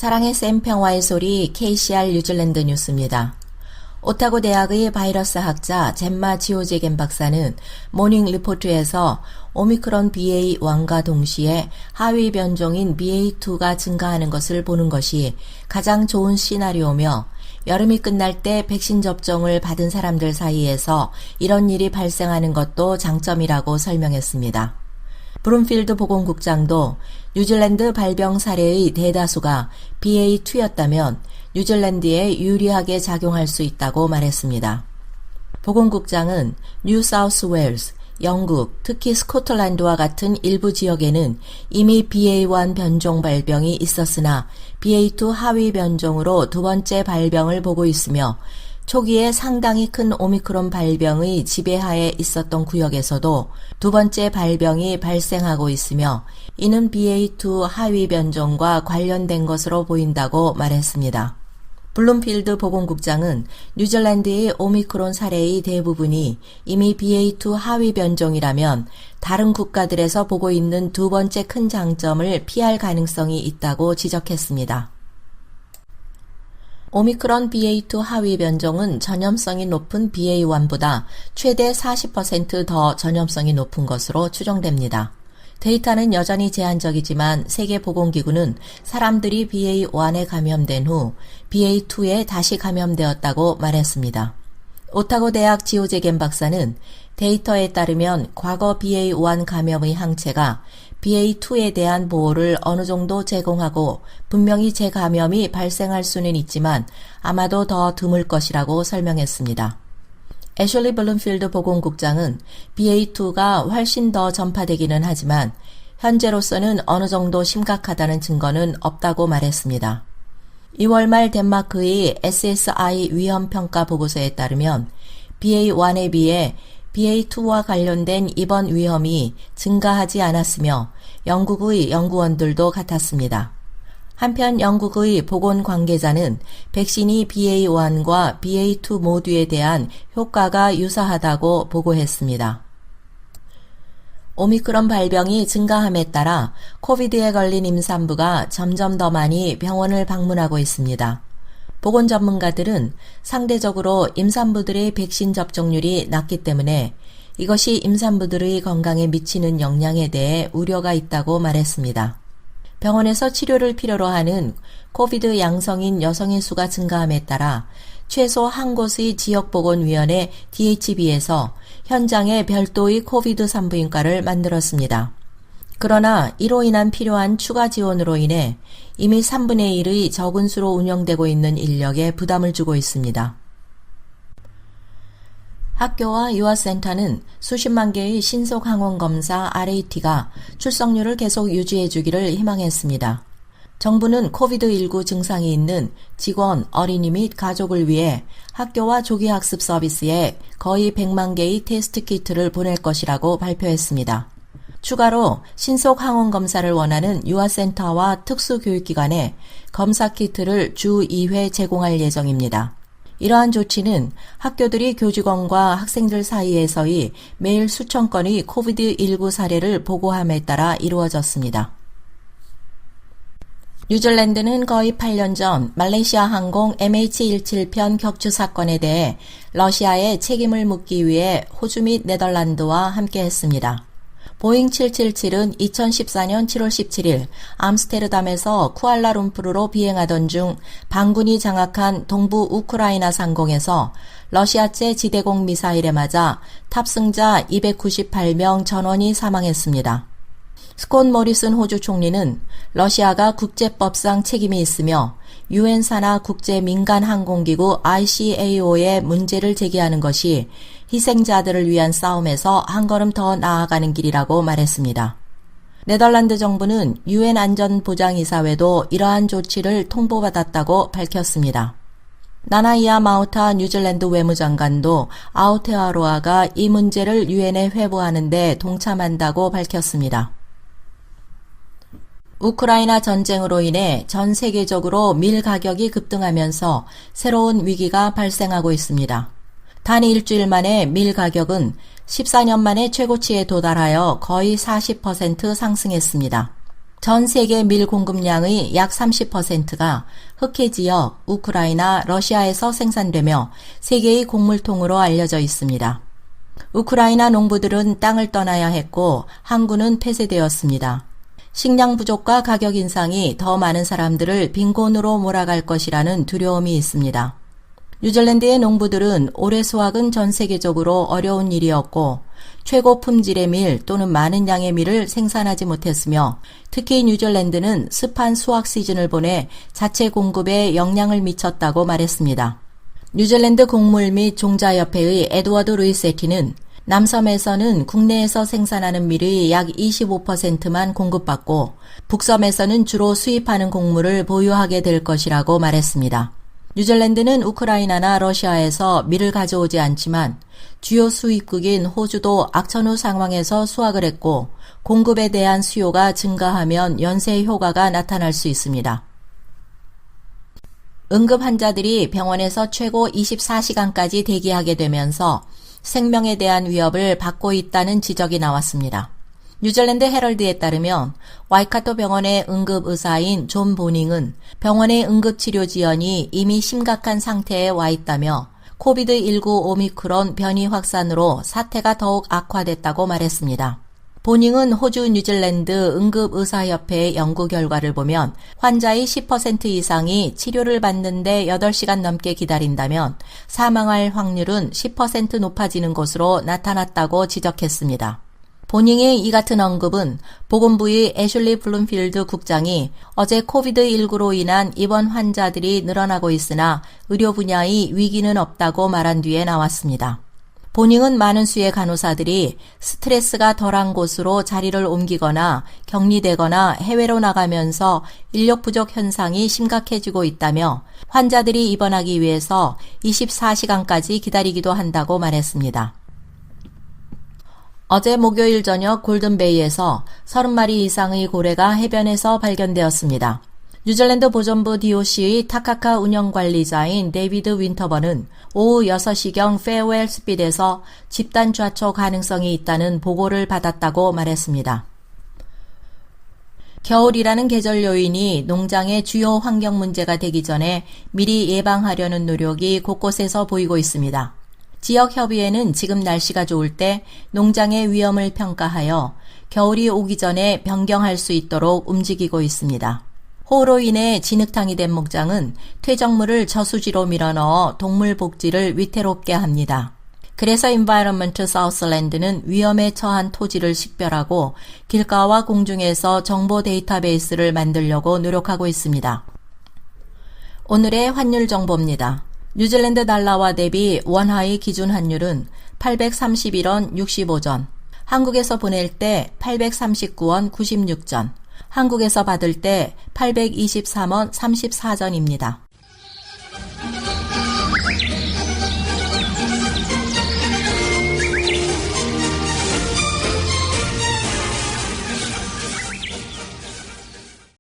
사랑의 샘 평화의 소리 KCR 뉴질랜드 뉴스입니다. 오타고 대학의 바이러스 학자 젬마 지오제겐 박사는 모닝 리포트에서 오미크론 BA.1과 동시에 하위 변종인 BA.2가 증가하는 것을 보는 것이 가장 좋은 시나리오며 여름이 끝날 때 백신 접종을 받은 사람들 사이에서 이런 일이 발생하는 것도 장점이라고 설명했습니다. 브룸필드 보건국장도 뉴질랜드 발병 사례의 대다수가 BA.2였다면 뉴질랜드에 유리하게 작용할 수 있다고 말했습니다. 보건국장은 뉴 사우스 웨일스, 영국, 특히 스코틀랜드와 같은 일부 지역에는 이미 BA.1 변종 발병이 있었으나 BA.2 하위 변종으로 두 번째 발병을 보고 있으며 초기에 상당히 큰 오미크론 발병의 지배하에 있었던 구역에서도 두 번째 발병이 발생하고 있으며 이는 BA.2 하위 변종과 관련된 것으로 보인다고 말했습니다. 블룸필드 보건국장은 뉴질랜드의 오미크론 사례의 대부분이 이미 BA.2 하위 변종이라면 다른 국가들에서 보고 있는 두 번째 큰 장점을 피할 가능성이 있다고 지적했습니다. 오미크론 BA.2 하위 변종은 전염성이 높은 BA.1보다 최대 40% 더 전염성이 높은 것으로 추정됩니다. 데이터는 여전히 제한적이지만 세계보건기구는 사람들이 BA.1에 감염된 후 BA.2에 다시 감염되었다고 말했습니다. 오타고 대학 지오제겐 박사는 데이터에 따르면 과거 BA.1 감염의 항체가 BA.2에 대한 보호를 어느 정도 제공하고 분명히 재감염이 발생할 수는 있지만 아마도 더 드물 것이라고 설명했습니다. 애슐리 블룸필드 보건국장은 BA.2가 훨씬 더 전파되기는 하지만 현재로서는 어느 정도 심각하다는 증거는 없다고 말했습니다. 2월 말 덴마크의 SSI 위험평가 보고서에 따르면 BA.1에 비해 BA.2와 관련된 입원 위험이 증가하지 않았으며 영국의 연구원들도 같았습니다. 한편 영국의 보건 관계자는 백신이 BA.1과 BA.2 모두에 대한 효과가 유사하다고 보고했습니다. 오미크론 발병이 증가함에 따라 코비드에 걸린 임산부가 점점 더 많이 병원을 방문하고 있습니다. 보건 전문가들은 상대적으로 임산부들의 백신 접종률이 낮기 때문에 이것이 임산부들의 건강에 미치는 영향에 대해 우려가 있다고 말했습니다. 병원에서 치료를 필요로 하는 코비드 양성인 여성의 수가 증가함에 따라 최소 한 곳의 지역보건위원회 DHB에서 현장에 별도의 코비드 산부인과를 만들었습니다. 그러나 이로 인한 필요한 추가 지원으로 인해 이미 3분의 1의 적은 수로 운영되고 있는 인력에 부담을 주고 있습니다. 학교와 유아센터는 수십만 개의 신속 항원 검사 RAT가 출석률을 계속 유지해 주기를 희망했습니다. 정부는 코비드19 증상이 있는 직원, 어린이 및 가족을 위해 학교와 조기학습 서비스에 거의 100만 개의 테스트 키트를 보낼 것이라고 발표했습니다. 추가로 신속 항원 검사를 원하는 유아센터와 특수교육기관에 검사 키트를 주 2회 제공할 예정입니다. 이러한 조치는 학교들이 교직원과 학생들 사이에서의 매일 수천 건의 코비드19 사례를 보고함에 따라 이루어졌습니다. 뉴질랜드는 거의 8년 전 말레이시아 항공 MH17편 격추 사건에 대해 러시아에 책임을 묻기 위해 호주 및 네덜란드와 함께했습니다. 보잉 777은 2014년 7월 17일 암스테르담에서 쿠알라룸푸르로 비행하던 중 반군이 장악한 동부 우크라이나 상공에서 러시아제 지대공 미사일에 맞아 탑승자 298명 전원이 사망했습니다. 스콧 모리슨 호주 총리는 러시아가 국제법상 책임이 있으며 유엔 산하 국제민간항공기구 ICAO에 문제를 제기하는 것이 희생자들을 위한 싸움에서 한 걸음 더 나아가는 길이라고 말했습니다. 네덜란드 정부는 유엔 안전보장이사회도 이러한 조치를 통보받았다고 밝혔습니다. 나나이아 마우타 뉴질랜드 외무장관도 아우테아로아가 이 문제를 유엔에 회부하는 데 동참한다고 밝혔습니다. 우크라이나 전쟁으로 인해 전 세계적으로 밀 가격이 급등하면서 새로운 위기가 발생하고 있습니다. 단 일주일 만에 밀 가격은 14년 만에 최고치에 도달하여 거의 40% 상승했습니다. 전 세계 밀 공급량의 약 30%가 흑해 지역, 우크라이나, 러시아에서 생산되며 세계의 곡물통으로 알려져 있습니다. 우크라이나 농부들은 땅을 떠나야 했고 항구는 폐쇄되었습니다. 식량 부족과 가격 인상이 더 많은 사람들을 빈곤으로 몰아갈 것이라는 두려움이 있습니다. 뉴질랜드의 농부들은 올해 수확은 전 세계적으로 어려운 일이었고 최고 품질의 밀 또는 많은 양의 밀을 생산하지 못했으며 특히 뉴질랜드는 습한 수확 시즌을 보내 자체 공급에 영향을 미쳤다고 말했습니다. 뉴질랜드 곡물 및 종자협회의 에드워드 루이세티는 남섬에서는 국내에서 생산하는 밀의 약 25%만 공급받고 북섬에서는 주로 수입하는 곡물을 보유하게 될 것이라고 말했습니다. 뉴질랜드는 우크라이나나 러시아에서 밀을 가져오지 않지만 주요 수입국인 호주도 악천후 상황에서 수확을 했고 공급에 대한 수요가 증가하면 연쇄 효과가 나타날 수 있습니다. 응급 환자들이 병원에서 최고 24시간까지 대기하게 되면서 생명에 대한 위협을 받고 있다는 지적이 나왔습니다. 뉴질랜드 헤럴드에 따르면 와이카토 병원의 응급의사인 존 보닝은 병원의 응급치료 지원이 이미 심각한 상태에 와 있다며 코비드19 오미크론 변이 확산으로 사태가 더욱 악화됐다고 말했습니다. 보닝은 호주 뉴질랜드 응급의사협회의 연구 결과를 보면 환자의 10% 이상이 치료를 받는데 8시간 넘게 기다린다면 사망할 확률은 10% 높아지는 것으로 나타났다고 지적했습니다. 보닝의 이 같은 언급은 보건부의 애슐리 블룸필드 국장이 어제 코비드19로 인한 입원 환자들이 늘어나고 있으나 의료 분야의 위기는 없다고 말한 뒤에 나왔습니다. 보닝은 많은 수의 간호사들이 스트레스가 덜한 곳으로 자리를 옮기거나 격리되거나 해외로 나가면서 인력 부족 현상이 심각해지고 있다며 환자들이 입원하기 위해서 24시간까지 기다리기도 한다고 말했습니다. 어제 목요일 저녁 골든베이에서 30마리 이상의 고래가 해변에서 발견되었습니다. 뉴질랜드 보존부 DOC의 타카카 운영관리자인 데이비드 윈터번은 오후 6시경 페어웰 스핏에서 집단 좌초 가능성이 있다는 보고를 받았다고 말했습니다. 겨울이라는 계절 요인이 농장의 주요 환경 문제가 되기 전에 미리 예방하려는 노력이 곳곳에서 보이고 있습니다. 지역협의회는 지금 날씨가 좋을 때 농장의 위험을 평가하여 겨울이 오기 전에 변경할 수 있도록 움직이고 있습니다. 호우로 인해 진흙탕이 된 목장은 퇴적물을 저수지로 밀어넣어 동물 복지를 위태롭게 합니다. 그래서 Environment Southland는 위험에 처한 토지를 식별하고 길가와 공중에서 정보 데이터베이스를 만들려고 노력하고 있습니다. 오늘의 환율 정보입니다. 뉴질랜드 달러와 대비 원화의 기준 환율은 831원 65전, 한국에서 보낼 때 839원 96전, 한국에서 받을 때 823원 34전입니다.